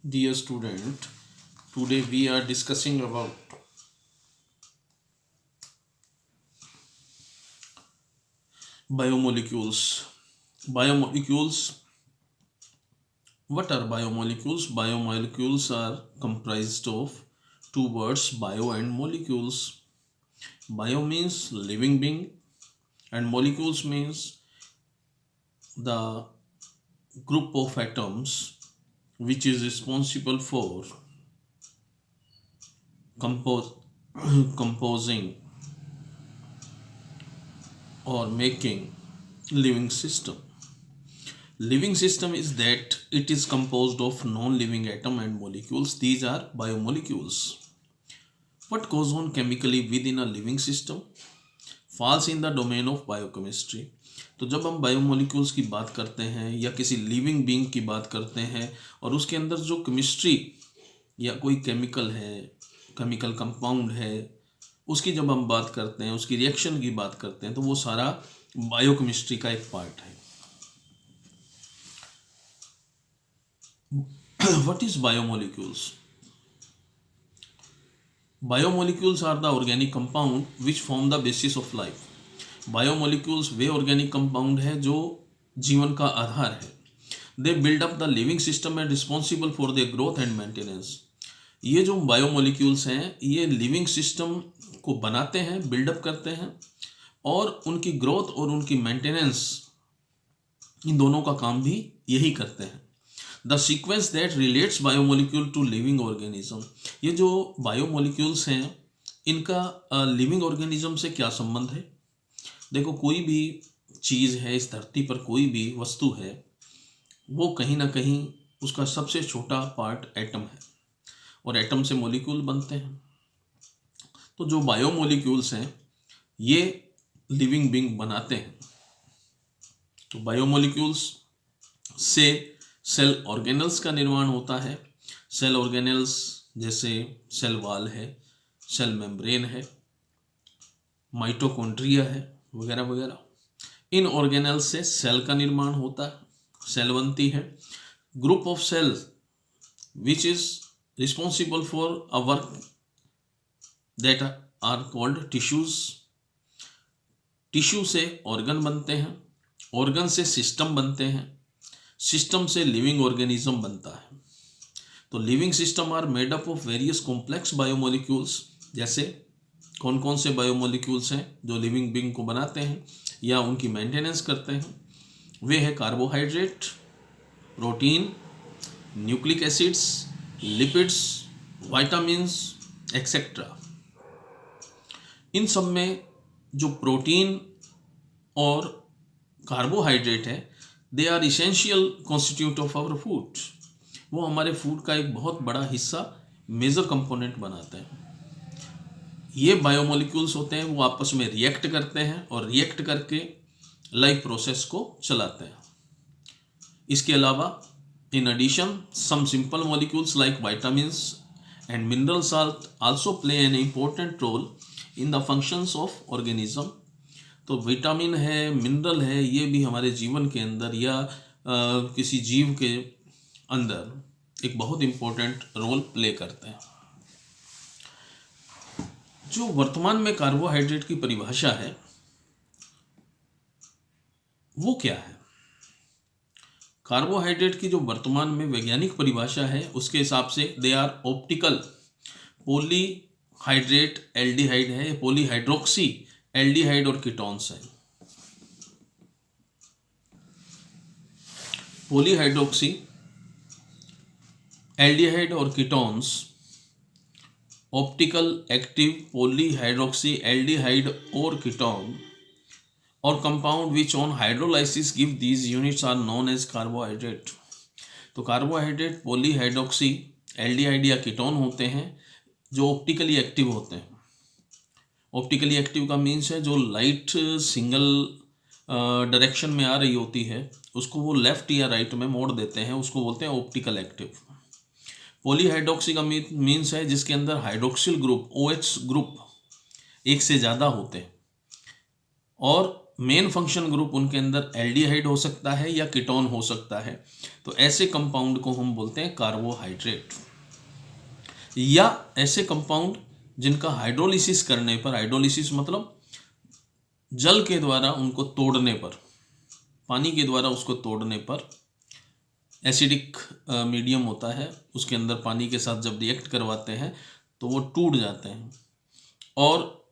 Dear student, today we are discussing about biomolecules. Biomolecules. What are biomolecules? Biomolecules are comprised of two words, bio and molecules. Bio means living being and molecules means the group of atoms which is responsible for composing or making living system. Living system is that it is composed of non-living atom and molecules. These are biomolecules. What goes on chemically within a living system falls in the domain of biochemistry. तो जब हम biomolecules की बात करते हैं या किसी living being की बात करते हैं और उसके अंदर जो केमिस्ट्री या कोई केमिकल है, केमिकल कंपाउंड है, उसकी जब हम बात करते हैं, उसकी रिएक्शन की बात करते हैं, तो वो सारा बायोकेमिस्ट्री का एक पार्ट है. What is biomolecules? Biomolecules are the organic compound which form the basis of life. Biomolecules way organic compound है जो जीवन का आधार है. They build up the living system and responsible for their growth and maintenance. ये जो biomolecules हैं ये living system को बनाते हैं, बिल्डअप करते हैं और उनकी ग्रोथ और उनकी मेंटेनेंस इन दोनों का काम भी यही करते हैं. The sequence that relates biomolecule to living organism. ये जो बायोमोलिक्यूल्स हैं इनका लिविंग ऑर्गेनिज्म से क्या संबंध है? देखो, कोई भी चीज़ है इस धरती पर, कोई भी वस्तु है, वो कहीं ना कहीं उसका सबसे छोटा पार्ट एटम है और एटम से मोलिक्यूल बनते हैं. तो जो बायोमोलिक्यूल्स हैं ये लिविंग बीइंग बनाते हैं. तो बायोमोलिक्यूल्स से सेल ऑर्गेनल्स का निर्माण होता है. सेल ऑर्गेनल्स जैसे सेल वॉल है, सेल मेम्ब्रेन है, माइटोकॉन्ड्रिया है, वगैरह वगैरह. इन ऑर्गेनल्स से सेल का निर्माण होता है, सेल बनती है. Group of cells which is responsible for a work that are called tissues. Tissue से ऑर्गन बनते हैं, ऑर्गन से सिस्टम बनते हैं, सिस्टम से लिविंग ऑर्गेनिज्म बनता है. तो living system are made up of various complex biomolecules. जैसे कौन कौन से बायोमोलिक्यूल्स हैं जो लिविंग बीइंग को बनाते हैं या उनकी मेंटेनेंस करते हैं? वे हैं carbohydrate, protein, nucleic acids, lipids, vitamins etcetera. इन सब में जो प्रोटीन और कार्बोहाइड्रेट है they are essential constituent of our food. वो हमारे फूड का एक बहुत बड़ा हिस्सा, मेजर कंपोनेंट बनाते हैं. ये बायोमोलिक्यूल्स होते हैं, वो आपस में रिएक्ट करते हैं और रिएक्ट करके लाइफ प्रोसेस को चलाते हैं. इसके अलावा in addition some simple molecules like vitamins and mineral salt also play an important role in the functions of organism. तो विटामिन है, मिनरल है, ये भी हमारे जीवन के अंदर या किसी जीव के अंदर एक बहुत इम्पोर्टेंट रोल प्ले करते हैं. जो वर्तमान में कार्बोहाइड्रेट की परिभाषा है वो क्या है? कार्बोहाइड्रेट की जो वर्तमान में वैज्ञानिक परिभाषा है उसके हिसाब से they are optical polyhydrate aldehyde है, पॉलीहाइड्रोक्सी एल्डिहाइड और कीटोन्स है. पॉलीहाइड्रोक्सी एल्डिहाइड और ketones optical active polyhydroxy aldehyde और कीटोन और compound which on hydrolysis give these units are known as carbohydrate. तो कार्बोहाइड्रेट पॉलीहाइड्रोक्सी एल्डिहाइड या कीटोन होते हैं जो ऑप्टिकली एक्टिव होते हैं. ऑप्टिकली एक्टिव का मीन्स है जो लाइट सिंगल डायरेक्शन में आ रही होती है उसको वो लेफ्ट या राइट में मोड़ देते हैं, उसको बोलते हैं ऑप्टिकल एक्टिव. पॉलीहाइड्रोक्सी का मीन्स है जिसके अंदर हाइड्रोक्सिल ग्रुप OH ग्रुप एक से ज़्यादा होते हैं और मेन फंक्शन ग्रुप उनके अंदर एल्डिहाइड हो सकता है या कीटोन हो सकता है, तो ऐसे कंपाउंड को हम बोलते हैं कार्बोहाइड्रेट। या ऐसे कंपाउंड जिनका हाइड्रोलिसिस करने पर, हाइड्रोलिसिस मतलब जल के द्वारा उनको तोड़ने पर, पानी के द्वारा उसको तोड़ने पर, एसिडिक मीडियम होता है, उसके अंदर पानी के साथ जब रिएक्ट करवाते हैं तो वो टूट जाते हैं और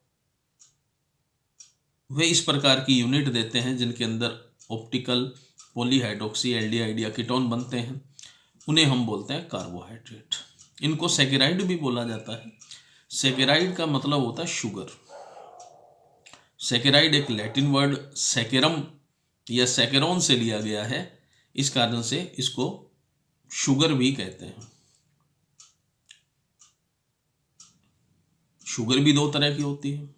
वे इस प्रकार की यूनिट देते हैं जिनके अंदर ऑप्टिकल पॉलीहाइड्रोक्सी एल्डिहाइड या कीटोन बनते हैं, उन्हें हम बोलते हैं कार्बोहाइड्रेट। इनको सैकेराइड भी बोला जाता है। सैकेराइड का मतलब होता है शुगर। सैकेराइड एक लैटिन वर्ड सैकेरम या सैकेरोन से लिया गया है, इस कारण से इसको शुगर भी कहते हैं। शुगर भी दो तरह की होती है,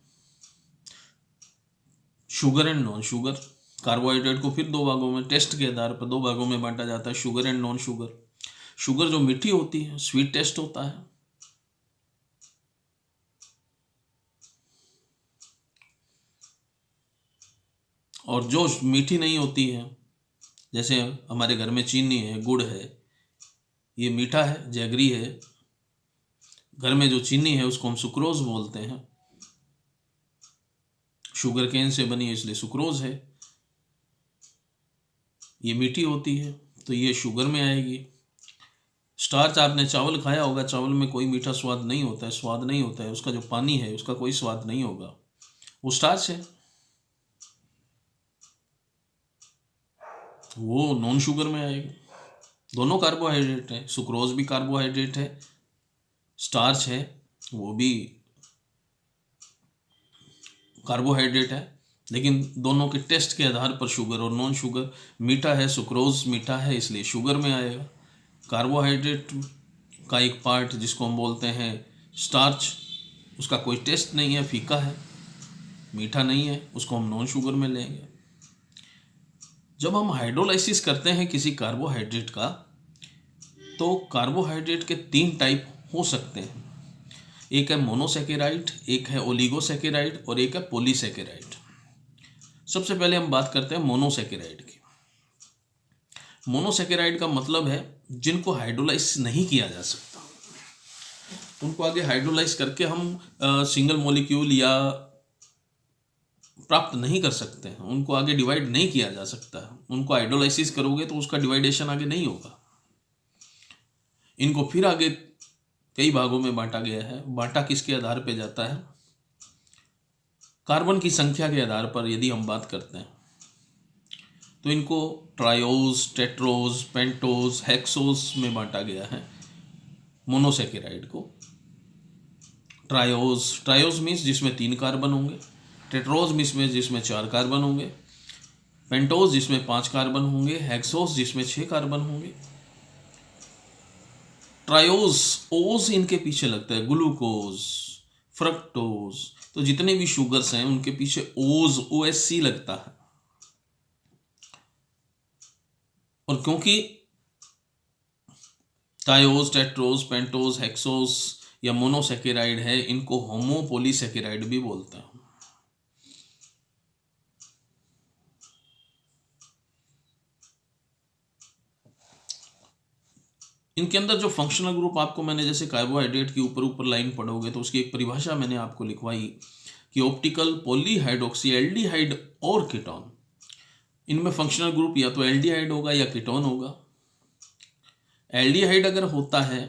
sugar and non sugar. Carbohydrate को फिर दो भागों में, टेस्ट के आधार पर दो भागों में बांटा जाता है, sugar and non sugar. Sugar जो मीठी होती है, स्वीट टेस्ट होता है, और जो मीठी नहीं होती है, जैसे हमारे घर में चीनी है, गुड़ है, ये मीठा है, जैगरी है। घर में जो चीनी है उसको हम सुक्रोज बोलते हैं, शुगर केन से बनी है इसलिए सुक्रोज है। ये मीठी होती है तो ये शुगर में आएगी। स्टार्च, आपने चावल खाया होगा, चावल में कोई मीठा स्वाद नहीं होता है, स्वाद नहीं होता है, उसका जो पानी है उसका कोई स्वाद नहीं होगा, वो स्टार्च है, वो नॉन शुगर में आएगी। दोनों कार्बोहाइड्रेट है, सुक्रोज भी कार्बोहाइड्रेट है, स्टार्च है वो भी कार्बोहाइड्रेट है, लेकिन दोनों के टेस्ट के आधार पर शुगर और नॉन शुगर। मीठा है, सुक्रोज मीठा है इसलिए शुगर में आएगा। कार्बोहाइड्रेट का एक पार्ट जिसको हम बोलते हैं स्टार्च, उसका कोई टेस्ट नहीं है, फीका है, मीठा नहीं है, उसको हम नॉन शुगर में लेंगे। जब हम हाइड्रोलाइसिस करते हैं किसी कार्बोहाइड्रेट का, तो कार्बोहाइड्रेट के 3 टाइप हो सकते हैं। एक है मोनोसैकेराइड, एक है ओलिगोसैकेराइड और एक है पॉलीसैकेराइड। सबसे पहले हम बात करते हैं मोनोसैकेराइड की। मोनोसैकेराइड का मतलब है जिनको हाइड्रोलाइज नहीं किया जा सकता, उनको आगे हाइड्रोलाइज करके हम सिंगल मॉलिक्यूल या प्राप्त नहीं कर सकते हैं, उनको आगे डिवाइड नहीं किया जा सकता है। उनको हाइड्रोलाइसिस करोगे तो उसका डिवाइडेशन आगे नहीं होगा। इनको फिर आगे कई भागों में बांटा गया है। बांटा किसके आधार पे जाता है? कार्बन की संख्या के आधार पर यदि हम बात करते हैं तो इनको ट्रायोज, टेट्रोज, पेंटोज, हेक्सोज में बांटा गया है। मोनोसैकेराइड को ट्रायोज मीन्स जिसमें 3 कार्बन होंगे, टेट्रोज मीन्स जिसमें 4 कार्बन होंगे, पेंटोज जिसमें 5 कार्बन होंगे, हेक्सोज जिसमें 6 कार्बन होंगे। ट्रायोज, ओज इनके पीछे लगता है, ग्लूकोज, फ्रक्टोज, तो जितने भी शुगर्स हैं उनके पीछे ओज, OSC लगता है। और क्योंकि ट्रायोज, टेट्रोज, पेंटोज, हेक्सोज या मोनोसैकेराइड है, इनको होमोपॉलीसैकेराइड भी बोलते हैं। इनके अंदर जो फंक्शनल ग्रुप आपको मैंने, जैसे कार्बोहाइड्रेट की ऊपर ऊपर लाइन पढ़ोगे तो उसकी एक परिभाषा मैंने आपको लिखवाई कि ऑप्टिकल पॉलीहाइड्रोक्सी एल्डिहाइड और कीटोन, इनमें फंक्शनल ग्रुप या तो एल्डिहाइड होगा या कीटोन होगा। एल्डिहाइड अगर होता है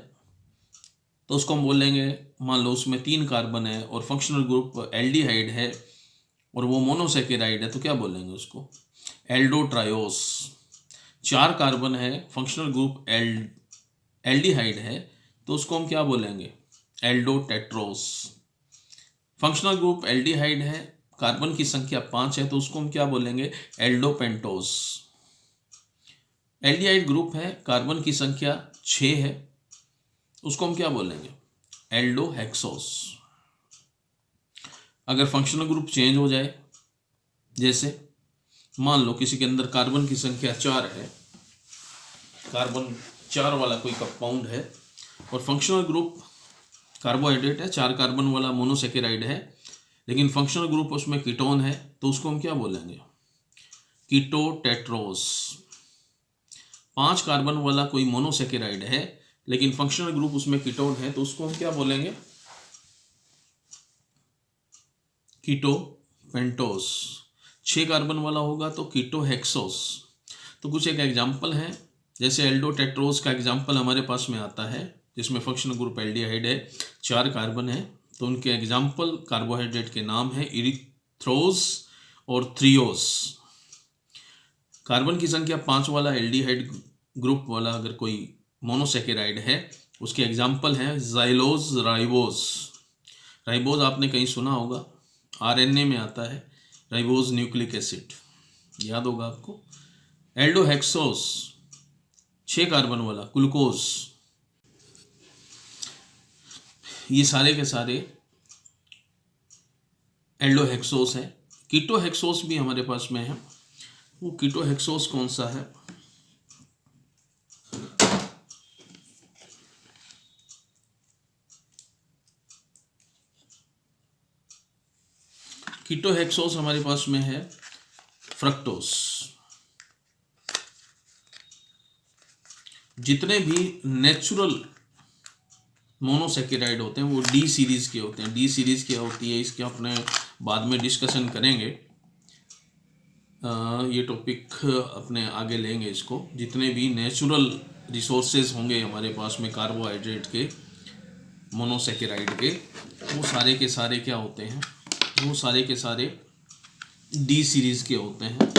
तो उसको हम बोलेंगे, मान लो उसमें 3 कार्बन है और फंक्शनल ग्रुप एल्डिहाइड है और वो मोनोसैकेराइड है, तो क्या बोलेंगे उसको? एल्डोट्रायोस। 4 कार्बन है, फंक्शनल ग्रुप एल्डिहाइड है, तो उसको हम क्या बोलेंगे? एल्डोटेट्रोस। फंक्शनल ग्रुप एल्डिहाइड है, कार्बन की संख्या 5 है, तो उसको हम क्या बोलेंगे? एल्डोपेंटोस। एल्डिहाइड ग्रुप है, कार्बन की संख्या 6 है, उसको हम क्या बोलेंगे? एल्डोहेक्सोस। अगर फंक्शनल ग्रुप चेंज हो जाए, जैसे मान लो किसी के अंदर कार्बन की संख्या 4 है, कार्बन 4 वाला कोई कंपाउंड है और फंक्शनल ग्रुप कार्बोहाइड्रेट है, 4 कार्बन वाला मोनोसैकेराइड है, लेकिन फंक्शनल ग्रुप उसमें कीटोन है तो उसको हम क्या बोलेंगे? कीटोटेट्रोस। 5 कार्बन वाला कोई मोनोसेकेराइड है लेकिन फंक्शनल ग्रुप उसमें कीटोन है तो उसको हम क्या बोलेंगे? कीटोपेंटोस। 6 कार्बन वाला होगा तो कीटोहेक्सोस। तो कुछ एक एग्जाम्पल है, जैसे एल्डोटेट्रोस का एग्जाम्पल हमारे पास में आता है जिसमें फंक्शनल ग्रुप एल्डिहाइड है, 4 कार्बन है, तो उनके एग्जाम्पल कार्बोहाइड्रेट के नाम है इरिथ्रोज और थ्रियोस। कार्बन की संख्या 5 वाला एल्डिहाइड ग्रुप वाला अगर कोई मोनोसेकेराइड है उसके एग्जाम्पल हैं जाइलोज, राइबोज। राइबोज आपने कहीं सुना होगा, आरएनए में आता है, राइबोज न्यूक्लिक एसिड, याद होगा आपको। एल्डोहेक्सोस 6 कार्बन वाला ग्लूकोज। ये सारे के सारे एल्डोहेक्सोस है। कीटोहेक्सोस भी हमारे पास में है। वो कीटोहेक्सोस कौन सा है? कीटोहेक्सोस हमारे पास में है फ्रक्टोस। जितने भी नेचुरल मोनोसेकेराइड होते हैं वो डी सीरीज के होते हैं। डी सीरीज क्या होती है इसके अपने बाद में डिस्कशन करेंगे, ये टॉपिक अपने आगे लेंगे इसको। जितने भी नेचुरल रिसोर्सेज होंगे हमारे पास में कार्बोहाइड्रेट के, मोनोसेकेराइड के, वो सारे के सारे क्या होते हैं? वो सारे के सारे डी सीरीज के होते हैं।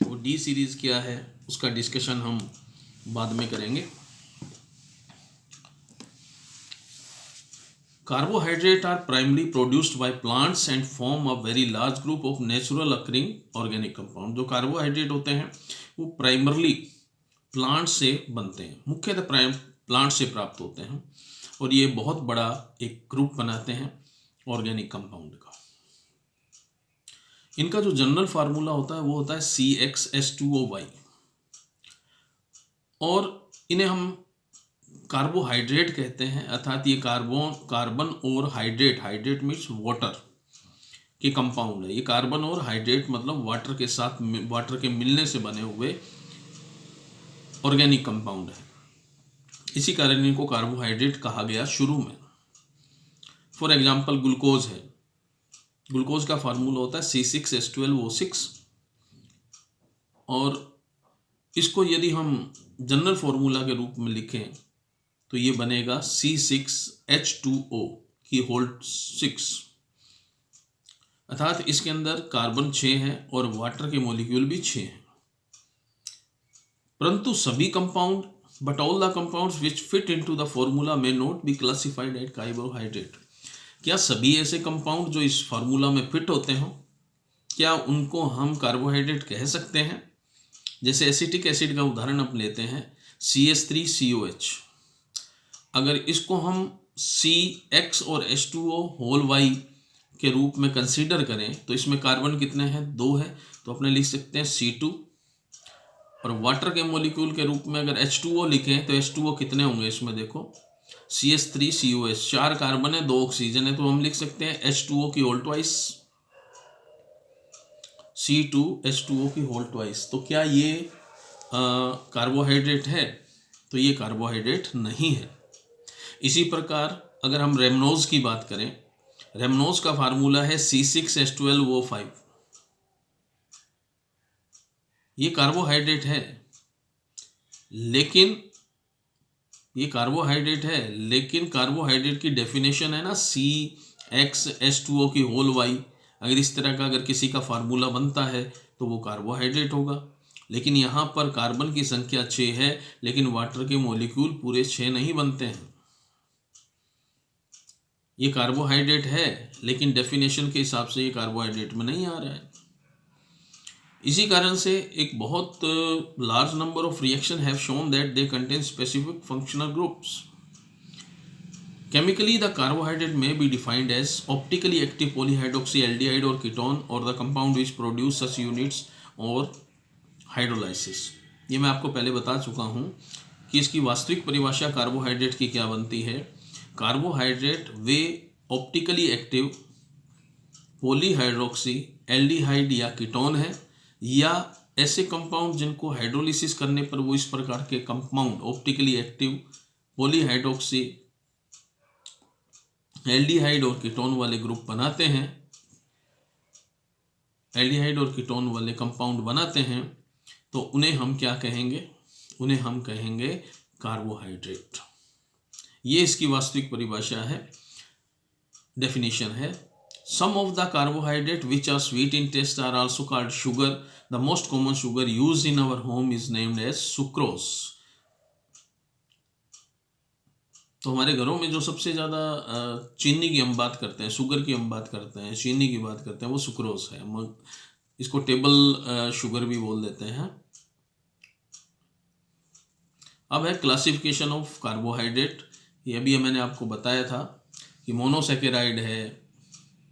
वो डी सीरीज क्या है उसका डिस्कशन हम बाद में करेंगे। Carbohydrates are primarily produced by plants and form a very large group of natural occurring organic compound। जो कार्बोहाइड्रेट होते हैं वो प्राइमरली प्लांट से बनते हैं, मुख्यतः प्लांट से प्राप्त होते हैं और ये बहुत बड़ा एक ग्रुप बनाते हैं ऑर्गेनिक कंपाउंड का। इनका जो जनरल फार्मूला होता है वो होता है CxH2O। और इन्हें हम कार्बोहाइड्रेट कहते हैं, अर्थात ये कार्बन और हाइड्रेट मीन्स वाटर के कंपाउंड है। ये कार्बन और हाइड्रेट मतलब वाटर के साथ, वाटर के मिलने से बने हुए ऑर्गेनिक कंपाउंड है। इसी कारण इनको कार्बोहाइड्रेट कहा गया शुरू में। फॉर एग्जांपल ग्लूकोज है, ग्लूकोज का फार्मूला होता है C6H12O6 और इसको यदि हम जनरल फार्मूला के रूप में लिखें तो ये बनेगा C6H2O की होल 6, अर्थात इसके अंदर कार्बन 6 है और वाटर के मॉलिक्यूल भी 6 हैं। परंतु सभी compound but all the compounds which fit into the formula may not be classified as carbohydrate. क्या सभी ऐसे कंपाउंड जो इस फार्मूला में फिट होते हों, क्या उनको हम कार्बोहाइड्रेट कह सकते हैं? जैसे एसिटिक एसिड का उदाहरण हम लेते हैं CH3COH। अगर इसको हम CX और H2O होल Y के रूप में कंसीडर करें तो इसमें कार्बन कितने हैं? 2 है, तो अपने लिख सकते हैं C2। और वाटर के मॉलिक्यूल के रूप में अगर H2O लिखें तो H2O कितने होंगे इसमें? देखो CH3COH, 4 कार्बन है, 2 ऑक्सीजन है, तो हम लिख सकते हैं H2O की होल ट्वाइस, C2H2O की होल ट्वाइस। तो क्या ये कार्बोहाइड्रेट है? तो ये कार्बोहाइड्रेट नहीं है। इसी प्रकार अगर हम रेमनोज की बात करें, रेमनोज का फार्मूला है C6H12O5। ये कार्बोहाइड्रेट है, लेकिन ये कार्बोहाइड्रेट है, लेकिन कार्बोहाइड्रेट की डेफिनेशन है ना CXH2O की होल Y। अगर इस तरह का अगर किसी का फार्मूला बनता है तो वो कार्बोहाइड्रेट होगा। लेकिन यहाँ पर कार्बन की संख्या 6 है लेकिन वाटर के मॉलिक्यूल पूरे 6 नहीं बनते हैं। ये कार्बोहाइड्रेट है लेकिन डेफिनेशन के हिसाब से ये कार्बोहाइड्रेट में नहीं आ रहा है। इसी कारण से एक बहुत large number of reaction have shown that they contain specific functional groups. Chemically, the carbohydrate may be defined as optically active polyhydroxy aldehyde or ketone or the compound which produce such units or hydrolysis। ये मैं आपको पहले बता चुका हूँ कि इसकी वास्तविक परिभाषा कार्बोहाइड्रेट की क्या बनती है। कार्बोहाइड्रेट वे ऑप्टिकली एक्टिव पॉलीहाइड्रोक्सी एल्डिहाइड या कीटोन है, या ऐसे कंपाउंड जिनको हाइड्रोलिसिस करने पर वो इस प्रकार के compound optically active polyhydroxy aldehyde और कीटोन वाले ग्रुप बनाते हैं, एल्डिहाइड और कीटोन वाले कंपाउंड बनाते हैं, तो उन्हें हम क्या कहेंगे? उन्हें हम कहेंगे कार्बोहाइड्रेट। ये इसकी वास्तविक परिभाषा है, डेफिनेशन है। Some of the carbohydrate which are sweet in taste are also called sugar. The most common sugar used in our home is named as sucrose. तो हमारे घरों में जो सबसे ज़्यादा चीनी की हम बात करते हैं, शुगर की हम बात करते हैं, चीनी की बात करते हैं, वो सुक्रोज है। हम इसको टेबल शुगर भी बोल देते हैं। अब है क्लासिफिकेशन ऑफ कार्बोहाइड्रेट। ये अभी मैंने आपको बताया था कि मोनोसेकेराइड है,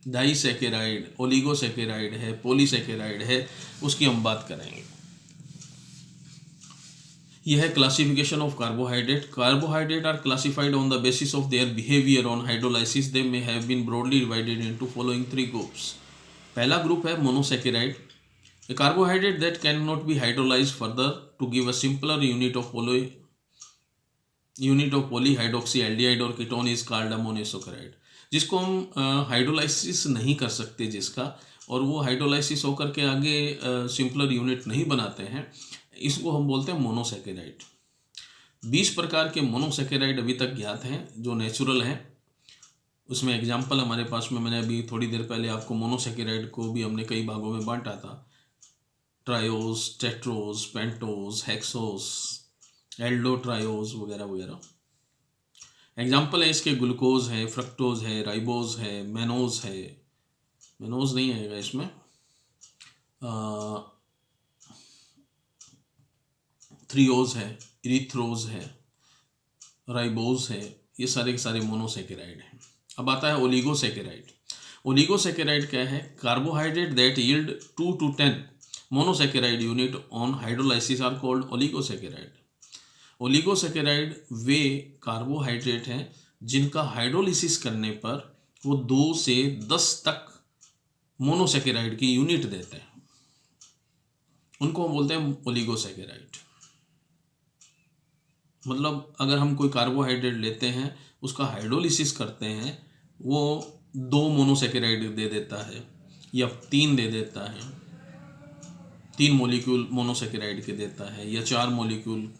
डाइसेकेराइड, ओलिगोसेकेराइड है, पॉलीसेकेराइड है, उसकी हम बात करेंगे। यह है classification of carbohydrate. Carbohydrate are classified on the basis of their behaviour on hydrolysis. They may have been broadly divided into following 3 groups. पहला ग्रुप है monosaccharide, a carbohydrate that cannot be hydrolyzed further to give a simpler unit of polyhydroxyaldehyde और ketone is called a monosaccharide। जिसको हम hydrolysis नहीं कर सकते, जिसका और वो हाइड्रोलाइसिस होकर के आगे सिंपलर यूनिट नहीं बनाते हैं, इसको हम बोलते हैं मोनोसेकेराइड। 20 प्रकार के मोनोसेकेराइड अभी तक ज्ञात हैं जो नेचुरल हैं। उसमें एग्जाम्पल हमारे पास में, मैंने अभी थोड़ी देर पहले आपको मोनोसेकेराइड को भी हमने कई भागों में बांटा था, ट्रायोस, टेट्रोस, पेंटोस, हेक्सोस, एल्डोट्रायोस वगैरह वगैरह। एग्जाम्पल है इसके ग्लूकोज है, फ्रक्टोज है, राइबोज है, मेनोज है, मेनोज नहीं आएगा इसमें, थ्रियोज है, इरिथ्रोज है, राइबोज है, ये सारे के सारे मोनोसेकेराइड हैं। अब आता है ओलिगोसेकेराइड। ओलिगोसेकेराइड क्या है? Carbohydrate that yield 2 to 10 monosaccharide unit on hydrolysis are called oligosaccharide. Oligosaccharide वे कार्बोहाइड्रेट हैं जिनका हाइड्रोलिसिस करने पर वो 2 से 10 तक मोनोसेकेराइड की यूनिट देते हैं, उनको हम बोलते हैं ओलिगोसेकेराइड। मतलब अगर हम कोई कार्बोहाइड्रेट लेते हैं, उसका हाइड्रोलिसिस करते हैं, वो 2 मोनोसेकेराइड दे देता है या 3 दे देता है, 3 मॉलिक्यूल मोनोसेकेराइड के देता है, या 4 मॉलिक्यूल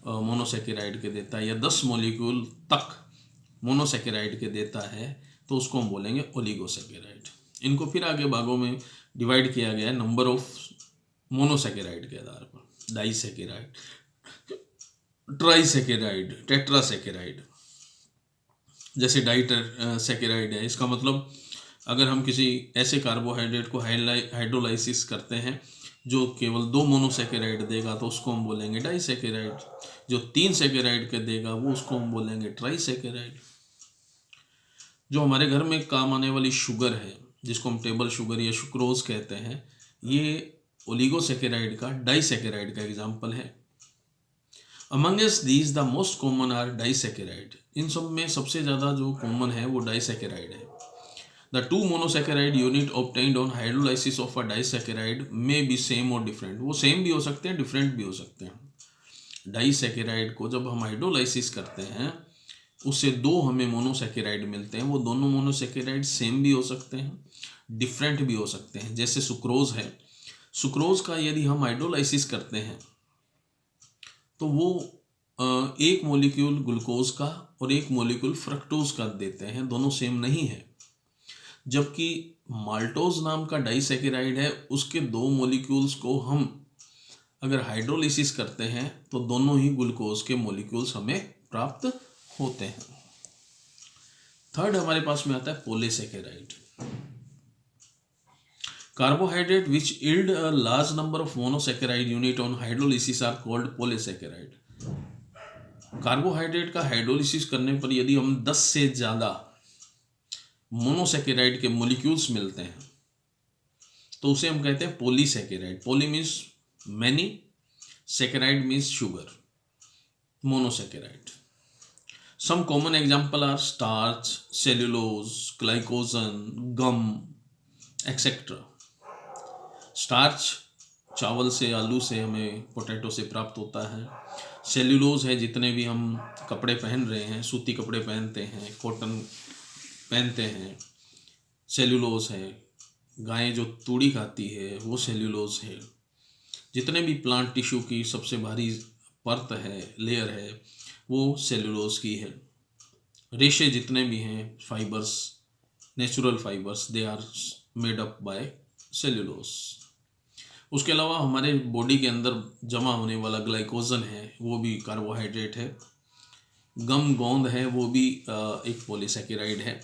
मोनोसेकेराइड के देता है, या 10 मॉलिक्यूल तक मोनोसेकेराइड के देता है, तो उसको हम बोलेंगे ओलिगोसेकेराइड। इनको फिर आगे भागों में डिवाइड किया गया है नंबर ऑफ मोनोसेकेराइड के आधार पर, डाइसेकेराइड, ट्राइसेकेराइड, टेट्रासेकेराइड। जैसे डाइसेकेराइड है, इसका मतलब अगर हम किसी ऐसे कार्बोहाइड्रेट को हाइड्रोलाइसिस करते हैं जो केवल 2 मोनोसेकेराइड देगा, तो उसको हम बोलेंगे डाइसेकेराइड। जो 3 सेकेराइड के देगा, वो उसको हम बोलेंगे ट्राइसेकेराइड। जो हमारे घर में काम आने वाली शुगर है, जिसको हम टेबल शुगर या सुक्रोज कहते हैं, ये ओलिगोसेकेराइड का, डाइसेकेराइड का एग्जाम्पल है। Amongst these the most common are disaccharide. इन सब में सबसे ज़्यादा जो कॉमन है वो डाइसेकेराइड है। The 2 monosaccharide unit obtained on hydrolysis of a disaccharide may be same और डिफरेंट। वो सेम भी हो सकते हैं, डिफरेंट भी हो सकते हैं। डाइसेकेराइड को जब हम हाइड्रोलाइसिस करते हैं, उससे 2 हमें मोनोसेकेराइड मिलते हैं। वो दोनों मोनोसेकेराइड सेम भी हो सकते हैं, डिफरेंट भी हो सकते हैं। जैसे सुक्रोज है, सुक्रोज का यदि हम हाइड्रोलाइसिस करते हैं तो वो 1 मॉलिक्यूल ग्लूकोज का और 1 मॉलिक्यूल फ्रक्टोज का देते हैं, दोनों सेम नहीं है। जबकि माल्टोज नाम का डाइसेकेराइड है, उसके 2 मॉलिक्यूल्स को हम अगर हाइड्रोलिसिस करते हैं तो दोनों ही ग्लूकोज के मॉलिक्यूल्स हमें प्राप्त होते हैं। थर्ड हमारे पास में आता है polysaccharide. Carbohydrate which yield a large number of monosaccharide unit on hydrolysis are called polysaccharide. Carbohydrate का हाइड्रोलिसिस करने पर यदि हम 10 से ज़्यादा मोनोसेकेराइड के मॉलिक्यूल्स मिलते हैं, तो उसे हम कहते हैं polysaccharide. Poly means many, saccharide means sugar, monosaccharide. Some common example are starch, cellulose, glycogen, gum, etcetera. Starch चावल से, आलू से, हमें पोटैटो से प्राप्त होता है। सेल्यूलोज है, जितने भी हम कपड़े पहन रहे हैं, सूती कपड़े पहनते हैं, कॉटन पहनते हैं, सेल्यूलोज है। गायें जो तूड़ी खाती है वो सेल्यूलोज है। जितने भी प्लांट टिश्यू की सबसे भारी परत है, लेयर है, वो सेल्यूलोज की है। रेशे जितने भी हैं, fibres, natural fibres, they are made up by cellulose. उसके अलावा हमारे बॉडी के अंदर जमा होने वाला ग्लाइकोजन है, वो भी कार्बोहाइड्रेट है। गम गोंद है, वो भी एक पॉलीसैकेराइड है।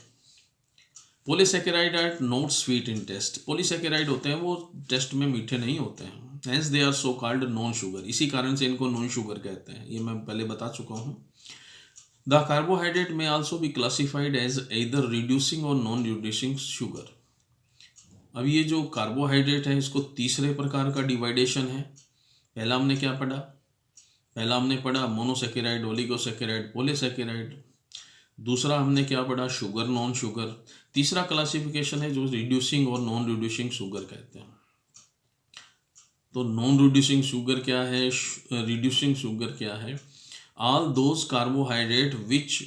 Polysaccharide are not sweet in taste. Polysaccharide होते हैं वो टेस्ट में मीठे नहीं होते हैं, hence they are so called non sugar. इसी कारण से इनको नॉन शुगर कहते हैं, ये मैं पहले बता चुका हूँ। The carbohydrate may also be classified as either reducing और नॉन रिड्यूसिंग शुगर। अब ये जो कार्बोहाइड्रेट है, इसको तीसरे प्रकार का डिवाइडेशन है। पहला हमने क्या पढ़ा? पहला हमने पढ़ा मोनोसैकेराइड, ओलिगोसैकेराइड, पॉलीसैकेराइड। दूसरा हमने क्या पढ़ा? Sugar, non sugar. तीसरा क्लासिफिकेशन है जो रिड्यूसिंग और नॉन रिड्यूसिंग शुगर कहते हैं। तो नॉन रिड्यूसिंग शुगर क्या है, रिड्यूसिंग शुगर क्या है? All those carbohydrate which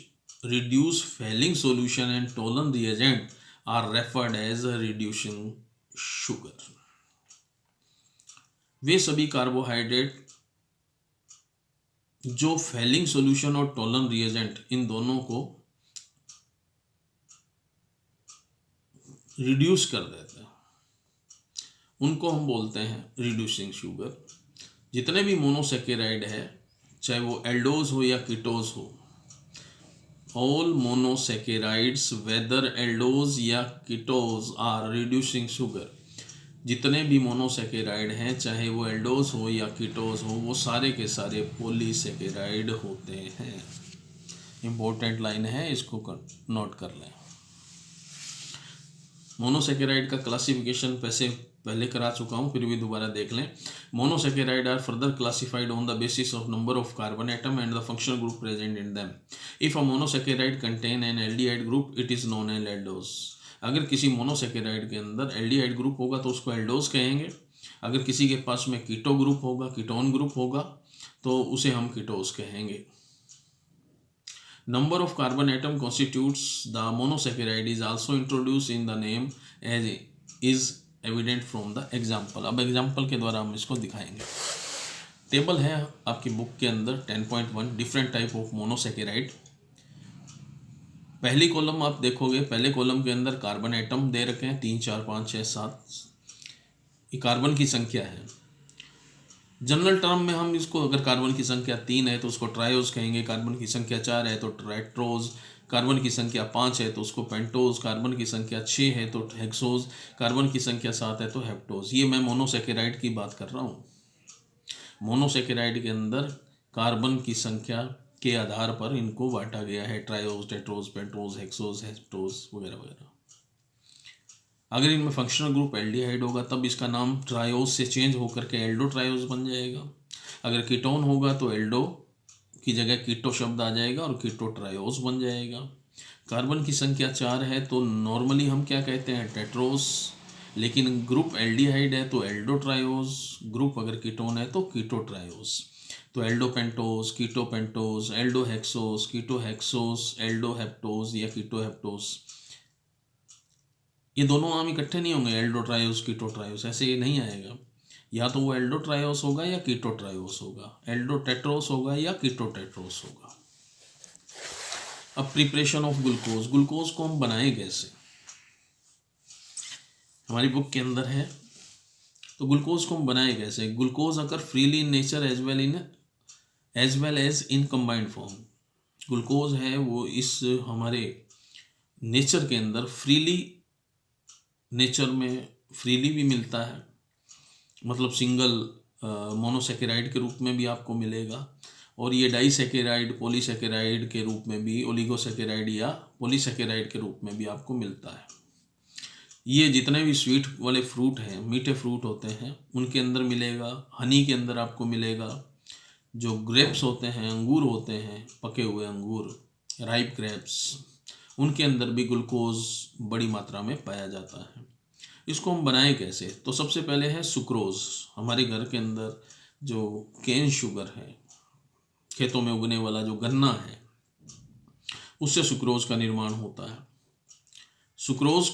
reduce Fehling solution and Tollen reagent are referred as reducing sugar. वे सभी कार्बोहाइड्रेट जो फेलिंग सॉल्यूशन और टोलन रिएजेंट, इन दोनों को रिड्यूस कर देते हैं, उनको हम बोलते हैं रिड्यूसिंग शुगर। जितने भी मोनोसैकेराइड है, चाहे वो एल्डोज हो या कीटोज हो, ऑल मोनोसैकेराइड्स वेदर एल्डोज या कीटोज आर रिड्यूसिंग शुगर। जितने भी मोनोसैकेराइड हैं, चाहे वो एल्डोज हो या कीटोज हो, वो सारे के सारे पॉलीसैकेराइड होते हैं। इंपॉर्टेंट लाइन है, इसको नोट कर लें। मोनोसैकेराइड का क्लासिफिकेशन पहले करा चुका हूँ, फिर भी दोबारा देख लें। Monosaccharide are further classified on the basis of number of carbon atom and the functional group present in them. If a monosaccharide contain an aldehyde group, it is known as aldose. अगर किसी monosaccharide के अंदर aldehyde group होगा तो उसको aldose कहेंगे। अगर किसी के पास में कीटो ग्रुप होगा, कीटोन ग्रुप होगा, तो उसे हम कीटोज कहेंगे। Number of carbon atom constitutes the monosaccharide is also introduced in the name as is evident from the example। अब एग्जाम्पल के द्वारा हम इसको दिखाएंगे। टेबल है आपकी बुक के अंदर 10.1 डिफरेंट टाइप ऑफ मोनोसैकेराइड। पहली कॉलम आप देखोगे, पहले कॉलम के अंदर कार्बन एटम दे रखे हैं 3, 4, 5, 6, 7। ये कार्बन की संख्या है। जनरल टर्म में हम इसको, अगर कार्बन की संख्या 3 है तो उसको ट्रायोज कहेंगे, कार्बन की संख्या 4 है तो टेट्रोज, कार्बन की संख्या 5 है तो उसको पेंटोज, कार्बन की संख्या 6 है तो हेक्सोज, कार्बन की संख्या 7 है तो हेप्टोज। ये मैं मोनोसैकेराइड की बात कर रहा हूँ। मोनोसैकेराइड के अंदर कार्बन की संख्या के आधार पर इनको बांटा गया है, triose, tetrose, pentose, hexose, heptose वगैरह वगैरह। अगर इनमें फंक्शनल ग्रुप एल्डिहाइड होगा तब इसका नाम ट्रायोज से चेंज होकर के एल्डो ट्रायोज बन जाएगा। अगर कीटोन होगा तो एल्डो की जगह कीटो शब्द आ जाएगा और कीटो ट्रायोज बन जाएगा। कार्बन की संख्या 4 है तो नॉर्मली हम क्या कहते हैं? टेट्रोस। लेकिन ग्रुप एल्डिहाइड है तो एल्डो ट्रायोज, ग्रुप अगर कीटोन है तो कीटो ट्रायोज। तो एल्डो पेंटोज, कीटो पेंटोज, एल्डो हेक्सोस, कीटो हेक्सोस, एल्डो हेप्टोज या कीटो हेप्टोस। ये दोनों नाम इकट्ठे नहीं होंगे, एल्डो ट्रायोस, कीटो ट्रायोस, ऐसे ये नहीं आएगा। या तो वो एल्डो ट्रायोस होगा या कीटो ट्रायोस होगा, एल्डो टेट्रोस होगा या कीटो टेट्रोस होगा। अब प्रिपरेशन ऑफ ग्लूकोज। ग्लूकोज को हम बनाएं कैसे? हमारी बुक के अंदर है। तो ग्लूकोज को हम बनाएं कैसे? ग्लूकोज अगर freely in nature as well as in combined form. Glucose है वो इस हमारे नेचर के अंदर नेचर में फ्रीली भी मिलता है, मतलब सिंगल मोनोसैकेराइड के रूप में भी आपको मिलेगा, और ये डाइसैकेराइड, पॉलीसैकेराइड के रूप में भी, ओलिगोसैकेराइड या पॉलीसैकेराइड के रूप में भी आपको मिलता है। ये जितने भी स्वीट वाले फ्रूट हैं, मीठे फ्रूट होते हैं, उनके अंदर मिलेगा। हनी के अंदर आपको मिलेगा। जो ग्रेप्स होते हैं, अंगूर होते हैं, पके हुए अंगूर, राइप ग्रेप्स, उनके अंदर भी ग्लूकोज बड़ी मात्रा में पाया जाता है। इसको हम बनाएं कैसे? तो सबसे पहले है सुक्रोज। हमारे घर के अंदर जो केन शुगर है, खेतों में उगने वाला जो गन्ना है, उससे सुक्रोज का निर्माण होता है। सुक्रोज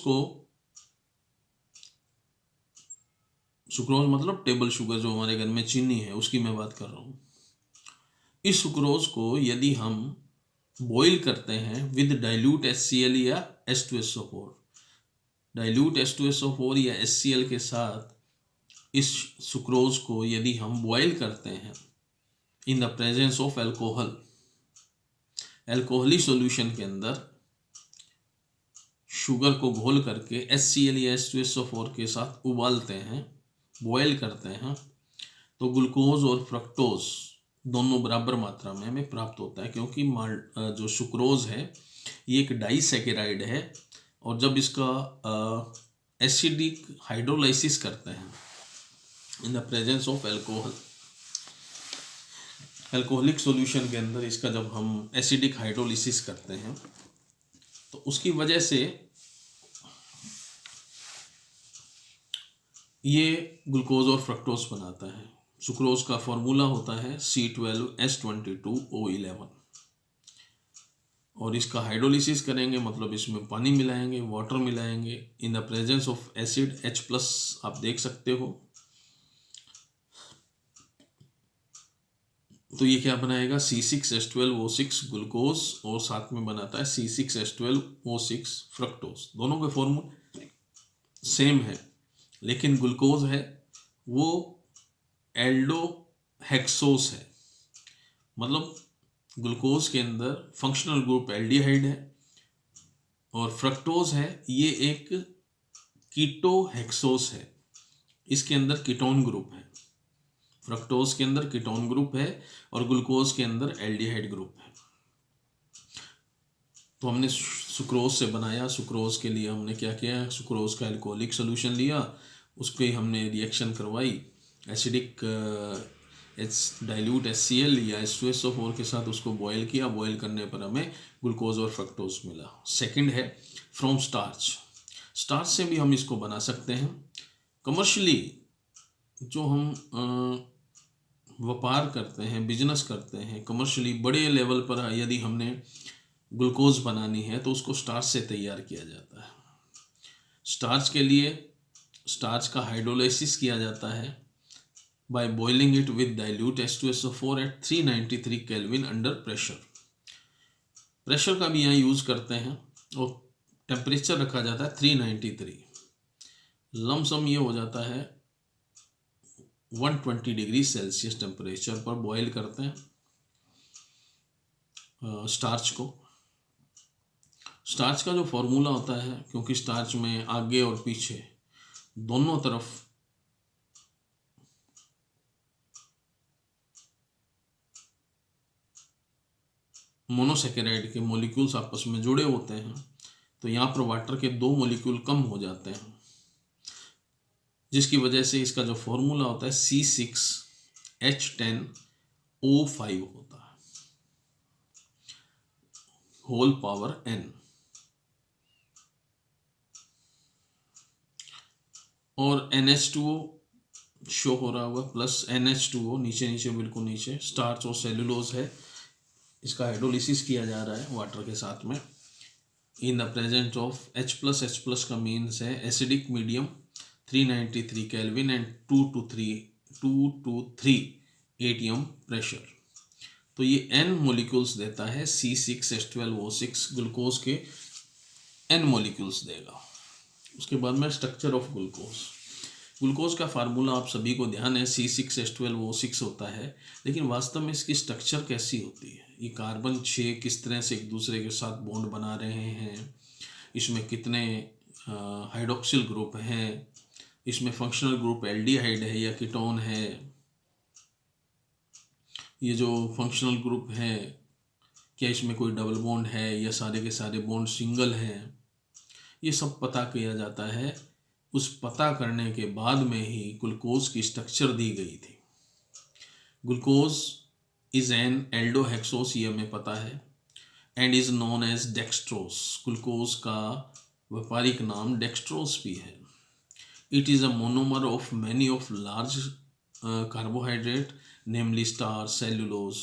मतलब टेबल शुगर, जो हमारे घर में चीनी है उसकी मैं बात कर रहा हूँ। इस सुक्रोज को यदि हम बॉईल करते हैं विद डाइल्यूट HCl या H2SO4, डाइल्यूट H2SO4 या HCl के साथ इस सुक्रोज को यदि हम बॉईल करते हैं in the presence of alcohol, alcoholic solution के अंदर शुगर को घोल करके HCl या H2SO4 के साथ उबालते हैं, बॉयल करते हैं, तो ग्लूकोज और फ्रक्टोज दोनों बराबर मात्रा में हमें प्राप्त होता है। क्योंकि जो सुक्रोज है ये एक डाइसैकेराइड है, और जब इसका एसिडिक हाइड्रोलाइसिस करते हैं in the presence of alcohol, alcoholic solution के अंदर इसका जब हम एसिडिक हाइड्रोलिसिस करते हैं तो उसकी वजह से ये ग्लूकोज और फ्रक्टोज बनाता है। सुक्रोज का फॉर्मूला होता है C12H22O11, और इसका हाइड्रोलिसिस करेंगे मतलब इसमें पानी मिलाएंगे, वाटर मिलाएंगे इन the presence of acid H+, आप देख सकते हो। तो ये क्या बनाएगा? C6H12O6 ग्लूकोज, और साथ में बनाता है C6H12O6 फ्रक्टोज। दोनों के फॉर्मूले सेम है, लेकिन ग्लूकोज है वो एल्डोहेक्सोस है, मतलब ग्लूकोज के अंदर फंक्शनल ग्रुप एल्डिहाइड है, और फ्रक्टोज है ये एक कीटोहेक्सोस है, इसके अंदर कीटोन ग्रुप है। फ्रक्टोज के अंदर कीटोन ग्रुप है और ग्लूकोज के अंदर एल्डिहाइड ग्रुप है। तो हमने सुक्रोज से बनाया। सुक्रोज के लिए हमने क्या किया? सुक्रोज का एल्कोहलिक सोल्यूशन लिया, उसके हमने रिएक्शन करवाई, एसिडिक डाइल्यूट HCl या H2SO4 के साथ उसको बॉयल किया। बॉयल करने पर हमें ग्लूकोज और फ्रक्टोज मिला। सेकंड है फ्रॉम स्टार्च। स्टार्च से भी हम इसको बना सकते हैं। कमर्शियली जो हम व्यापार करते हैं, बिजनेस करते हैं, कमर्शियली बड़े लेवल पर यदि हमने ग्लूकोज बनानी है तो उसको स्टार्च से तैयार किया जाता है। स्टार्च के लिए स्टार्च का हाइड्रोलाइसिस किया जाता है by boiling it with dilute H2SO4 at 393 kelvin under pressure. Pressure का भी यहाँ यूज करते हैं, और टेम्परेचर रखा जाता है 393। लमसम ये हो जाता है 120 डिग्री सेल्सियस टेम्परेचर पर बॉयल करते हैं स्टार्च को। स्टार्च का जो फॉर्मूला होता है, क्योंकि स्टार्च में आगे और पीछे दोनों तरफ मोनोसेकेराइड के मॉलिक्यूल्स आपस में जुड़े होते हैं, तो यहाँ पर वाटर के 2 मॉलिक्यूल कम हो जाते हैं, जिसकी वजह से इसका जो फॉर्मूला होता है C6H10O5 होता है, होल पावर n। और NH2O शो हो रहा होगा, प्लस NH2O नीचे नीचे बिल्कुल नीचे स्टार्च और सेलुलोज है, इसका हाइड्रोलिसिस किया जा रहा है वाटर के साथ में इन द प्रेजेंस ऑफ H+। का मीन्स है acidic medium 393 kelvin and 2 to 3 ATM pressure. तो ये n मॉलिक्यूल्स देता है। C6H12O6 ग्लूकोज के n मॉलिक्यूल्स देगा। उसके बाद में स्ट्रक्चर ऑफ ग्लूकोज। ग्लूकोज का फार्मूला आप सभी को ध्यान है, C6H12O6 होता है, लेकिन वास्तव में इसकी स्ट्रक्चर कैसी होती है? ये कार्बन 6 किस तरह से एक दूसरे के साथ बॉन्ड बना रहे हैं, इसमें कितने हाइड्रोक्सिल ग्रुप हैं, इसमें फंक्शनल ग्रुप एल्डिहाइड है या कीटोन है, ये जो फंक्शनल ग्रुप है क्या इसमें कोई डबल बॉन्ड है या सारे के सारे बॉन्ड सिंगल हैं, ये सब पता किया जाता है। उस पता करने के बाद में ही ग्लूकोज की स्ट्रक्चर दी गई थी। ग्लूकोज इज एन एल्डोहेक्सोस, ये हमें पता है, and is known as dextrose. Glucose का व्यापारिक नाम डेक्सट्रोस भी है। It is a monomer of many of large carbohydrate, namely starch, cellulose.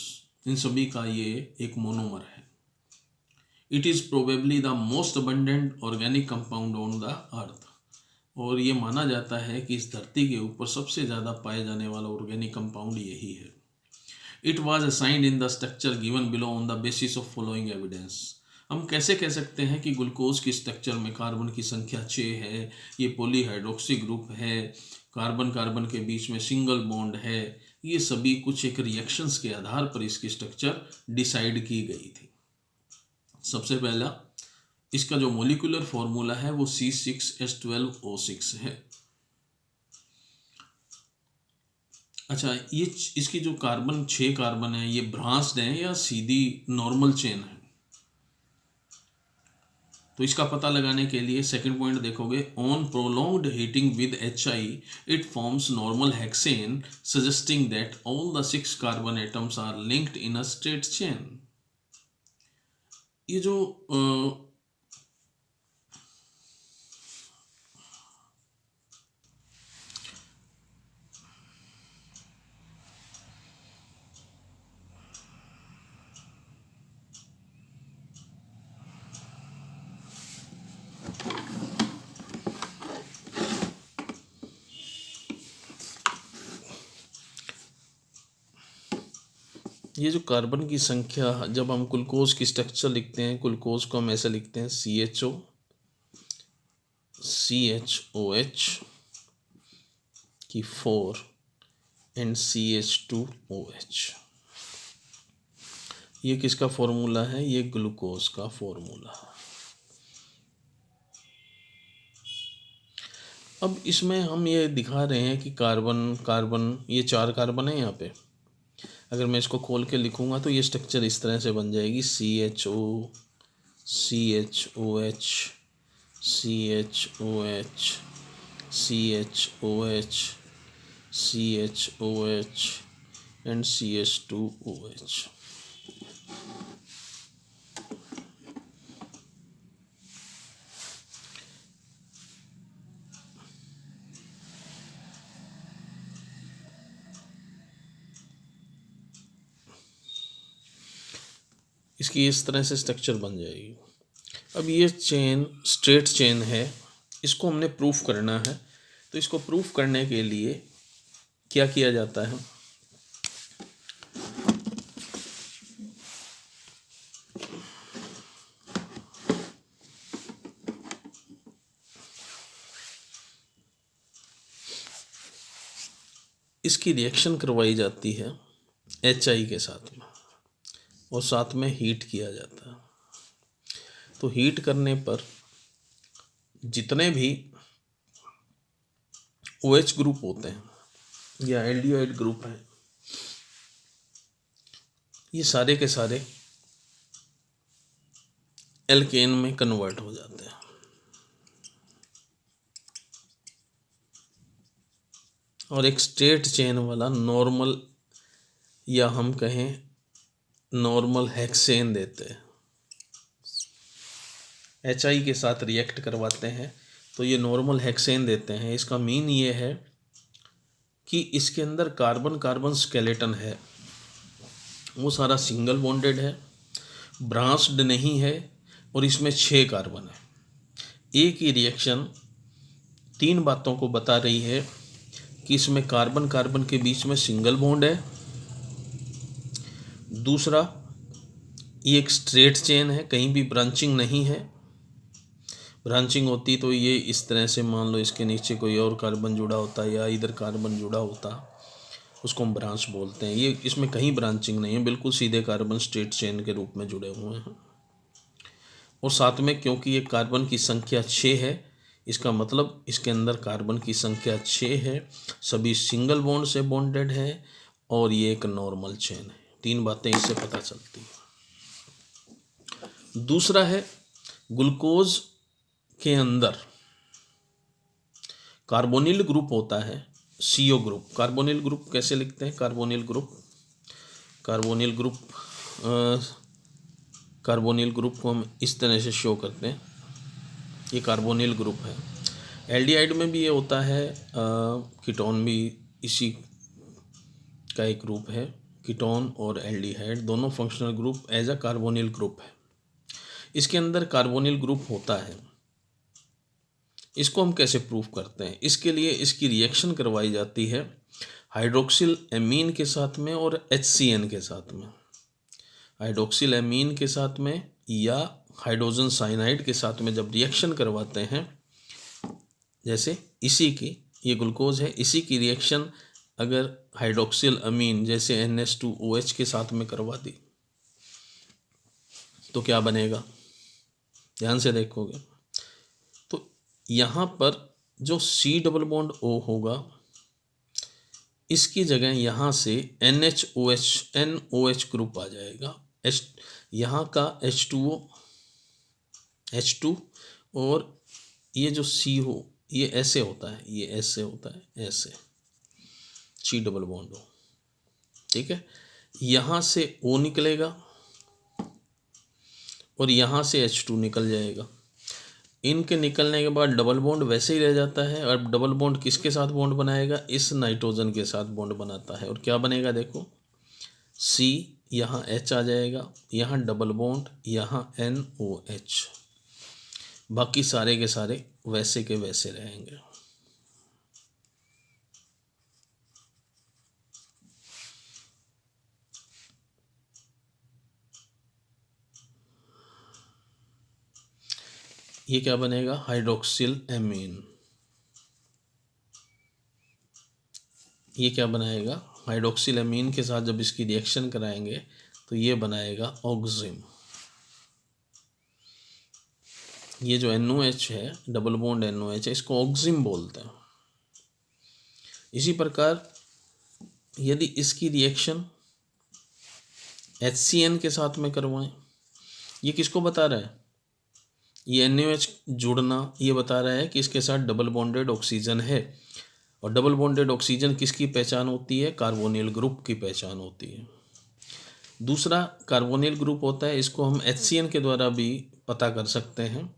इन सभी का ये एक मोनोमर है. It is probably the most abundant organic compound on the earth. और ये माना जाता है कि इस धरती के ऊपर सबसे ज़्यादा पाए जाने वाला ऑर्गेनिक कंपाउंड यही है. It was assigned in the structure given below on the basis of following evidence. हम कैसे कह सकते हैं कि ग्लूकोज की स्ट्रक्चर में कार्बन की संख्या 6 है, ये पॉलीहाइड्रोक्सी ग्रुप है, कार्बन कार्बन के बीच में सिंगल बॉन्ड है. ये सभी कुछ एक रिएक्शंस के आधार पर इसकी स्ट्रक्चर डिसाइड की गई थी. सबसे पहला इसका जो मोलिकुलर फॉर्मूला है वो C6H12O6 है. अच्छा, ये इसकी जो कार्बन 6 कार्बन है ये ब्रांच्ड है या सीधी नॉर्मल चेन है? तो इसका पता लगाने के लिए सेकंड पॉइंट देखोगे. On prolonged heating with HI it forms normal hexane suggesting that all the 6 carbon atoms are linked in a straight chain. ये जो ये जो कार्बन की संख्या, जब हम ग्लूकोज की स्ट्रक्चर लिखते हैं, ग्लूकोज को हम ऐसे लिखते हैं CHO CHOH की 4 एंड CH2OH. ये किसका फॉर्मूला है? ये ग्लूकोज का फॉर्मूला. अब इसमें हम ये दिखा रहे हैं कि कार्बन कार्बन ये 4 कार्बन है यहाँ पे. अगर मैं इसको खोल के लिखूँगा तो ये स्ट्रक्चर इस तरह से बन जाएगी CHO CHOH CHOH CHOH CHOH and CH2OH. इसकी इस तरह से स्ट्रक्चर बन जाएगी. अब ये चेन स्ट्रेट चेन है, इसको हमने प्रूफ करना है. तो इसको प्रूफ करने के लिए क्या किया जाता है? इसकी रिएक्शन करवाई जाती है HI के साथ में और साथ में हीट किया जाता है. तो हीट करने पर जितने भी OH ग्रुप होते हैं या एल्डिहाइड ग्रुप हैं, ये सारे के सारे एल्केन में कन्वर्ट हो जाते हैं. और एक स्ट्रेट चेन वाला नॉर्मल या हम कहें नॉर्मल हेक्सेन देते हैं. HI के साथ रिएक्ट करवाते हैं तो ये नॉर्मल हेक्सेन देते हैं. इसका मीन ये है कि इसके अंदर कार्बन कार्बन स्केलेटन है, वो सारा सिंगल बॉन्डेड है, ब्रांच्ड नहीं है और इसमें 6 कार्बन है. एक ही रिएक्शन 3 बातों को बता रही है कि इसमें कार्बन कार्बन के बीच में सिंगल बॉन्ड है, दूसरा ये एक स्ट्रेट चेन है, कहीं भी ब्रांचिंग नहीं है. ब्रांचिंग होती तो ये इस तरह से, मान लो इसके नीचे कोई और कार्बन जुड़ा होता या इधर कार्बन जुड़ा होता, उसको हम ब्रांच बोलते हैं. ये इसमें कहीं ब्रांचिंग नहीं है, बिल्कुल सीधे कार्बन स्ट्रेट चेन के रूप में जुड़े हुए हैं. और साथ में क्योंकि ये कार्बन की संख्या 6 है, इसका मतलब इसके अंदर कार्बन की संख्या 6 है, सभी सिंगल बॉन्ड से बॉन्डेड है और ये एक नॉर्मल चेन है. 3 बातें इससे पता चलती हैं. दूसरा है ग्लूकोज के अंदर कार्बोनिल ग्रुप होता है, CO ग्रुप. कार्बोनिल ग्रुप कैसे लिखते हैं? कार्बोनिल ग्रुप को हम इस तरह से शो करते हैं. ये कार्बोनिल ग्रुप है. एल्डिहाइड में भी ये होता है, कीटोन भी इसी का एक ग्रुप है। कीटोन और एल्डिहाइड दोनों functional group as a carbonyl group है। इसके अंदर कार्बोनिल ग्रुप होता है। इसको हम कैसे प्रूव करते हैं? इसके लिए इसकी रिएक्शन करवाई जाती है हाइड्रोक्सिल एमीन के साथ में और HCN के साथ में। हाइड्रोक्सिल एमीन के साथ में या हाइड्रोजन साइनाइड के साथ में जब रिएक्शन करवाते हैं, जैसे इसी की ये ग्लूकोज है, इसी की रिएक्शन अगर हाइड्रोक्सिल अमीन जैसे NH2OH के साथ में करवा दी तो क्या बनेगा? ध्यान से देखोगे तो यहाँ पर जो C डबल बॉन्ड O होगा, इसकी जगह यहाँ से NOH ग्रुप आ जाएगा। यहाँ का H2 और ये जो C हो ये ऐसे होता है, ये ऐसे होता है, ऐसे C डबल बॉन्ड हो, ठीक है। यहाँ से O निकलेगा और यहाँ से H2 निकल जाएगा। इनके निकलने के बाद डबल बॉन्ड वैसे ही रह जाता है। और डबल बॉन्ड किसके साथ बॉन्ड बनाएगा? इस नाइट्रोजन के साथ बॉन्ड बनाता है। और क्या बनेगा देखो, C यहाँ H आ जाएगा, यहाँ डबल बॉन्ड, यहाँ NOH, बाकी सारे के सारे वैसे के वैसे रहेंगे। ये क्या बनेगा? Hydroxyl amine. ये क्या बनाएगा? हाइड्रोक्सिल एमीन के साथ जब इसकी रिएक्शन कराएंगे तो ये बनाएगा ऑक्सिम। ये जो NOH है, डबल बॉन्ड NOH है, इसको ऑक्सिम बोलते हैं। इसी प्रकार यदि इसकी रिएक्शन HCN के साथ में करवाएं, ये किसको बता रहा है? ये NOH जुड़ना ये बता रहा है कि इसके साथ डबल बॉन्डेड ऑक्सीजन है। और डबल बॉन्डेड ऑक्सीजन किसकी पहचान होती है? कार्बोनिल ग्रुप की पहचान होती है। दूसरा कार्बोनिल ग्रुप होता है, इसको हम HCN के द्वारा भी पता कर सकते हैं।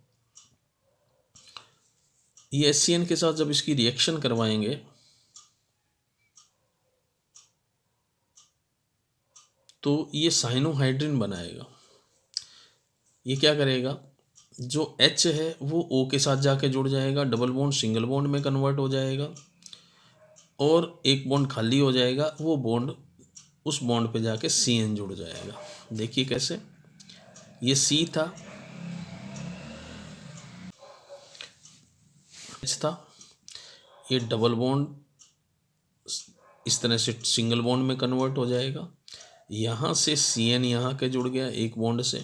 ये HCN के साथ जब इसकी रिएक्शन करवाएंगे तो ये साइनोहाइड्रिन बनाएगा। ये क्या करेगा? जो H है वो O के साथ जाके जुड़ जाएगा, डबल बॉन्ड सिंगल बॉन्ड में कन्वर्ट हो जाएगा और एक बॉन्ड खाली हो जाएगा, वो बॉन्ड उस बॉन्ड पे जाके CN जुड़ जाएगा। देखिए कैसे, ये C था, H था, ये डबल बॉन्ड इस तरह से सिंगल बॉन्ड में कन्वर्ट हो जाएगा। यहाँ से CN यहाँ के जुड़ गया एक बॉन्ड से,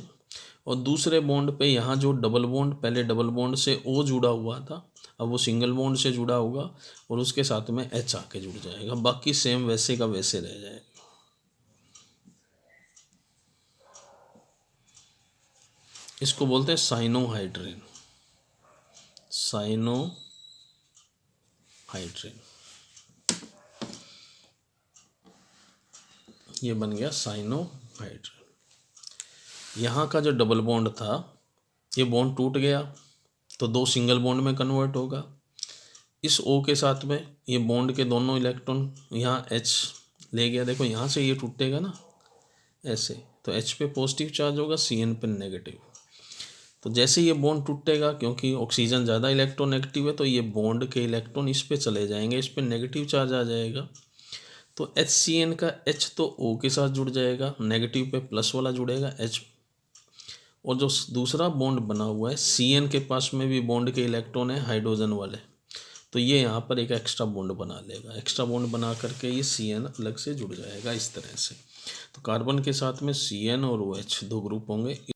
और दूसरे बॉन्ड पे यहाँ जो डबल बॉन्ड, पहले डबल बॉन्ड से O जुड़ा हुआ था, अब वो सिंगल बॉन्ड से जुड़ा होगा और उसके साथ में H आके जुड़ जाएगा। बाकी सेम वैसे का वैसे रह जाएगा। इसको बोलते हैं साइनोहाइड्रिन। साइनोहाइड्रिन ये बन गया साइनोहाइड्रिन। यहाँ का जो डबल बॉन्ड था ये बॉन्ड टूट गया तो दो सिंगल बॉन्ड में कन्वर्ट होगा। इस O के साथ में ये बॉन्ड के दोनों इलेक्ट्रॉन यहाँ H ले गया। देखो यहाँ से ये टूटेगा ना ऐसे, तो H पे पॉजिटिव चार्ज होगा, CN पे नेगेटिव। तो जैसे ये बॉन्ड टूटेगा, क्योंकि ऑक्सीजन ज़्यादा इलेक्ट्रोनेगेटिव है, तो ये बॉन्ड के इलेक्ट्रॉन इस पे चले जाएंगे, इस पे नेगेटिव चार्ज आ जाएगा। तो HCN का H तो O के साथ जुड़ जाएगा, नेगेटिव पे प्लस वाला जुड़ेगा H, और जो दूसरा बॉन्ड बना हुआ है CN के पास में भी बॉन्ड के इलेक्ट्रॉन है हाइड्रोजन वाले, तो ये यहाँ पर एक एक्स्ट्रा बॉन्ड बना लेगा। एक्स्ट्रा बॉन्ड बना करके ये CN अलग से जुड़ जाएगा इस तरह से। तो कार्बन के साथ में CN और OH दो ग्रुप होंगे।